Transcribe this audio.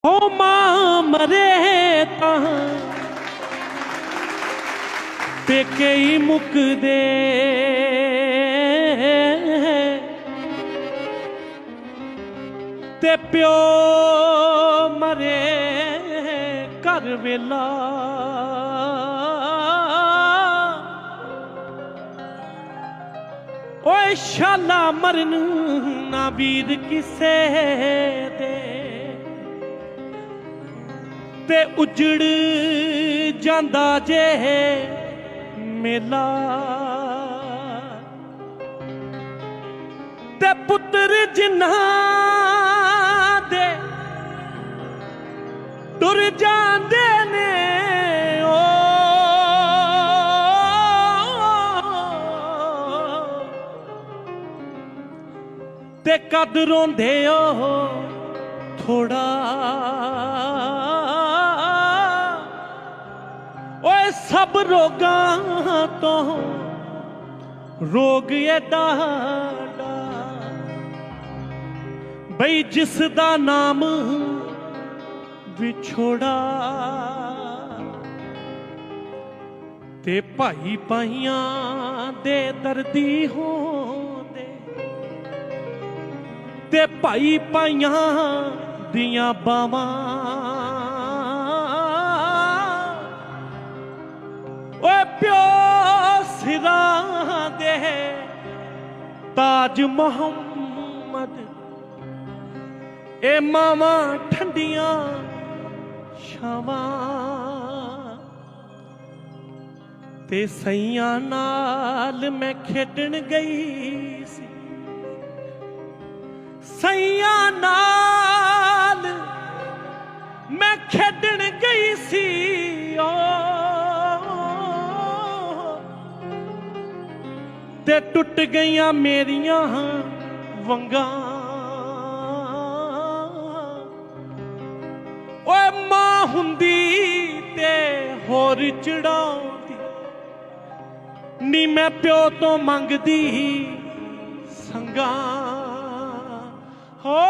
हो मां मरे तां पेके ही मुक दे ते प्यो मरे घर वेला ओए शाला मरन ना वीर किसे दे ते उजड़ जांदा जे मेला ते पुत्र जिन्हां दे टुर जांदे ने ओ ते कद रोंदे ओ थोड़ा ओए सब रोगां तो रोग एडा बई जिसदा नाम विछोड़ा ते भाई भाइयां दे दर्दी होंदे ते भाई भाइयां दियां बावां ओए प्यो सिरां दे ताज मोहम्मद ए मावां ठंडियां छावां ते सैयां नाल मैं खेडन गई सी सैयां नाल मैं खेडन गई सी ओ ते टुट गईयां मेरियां वंगां ओए मां हुंदी ते होर चढ़ाउंदी नी मैं प्यो तो मंगदी संगां हो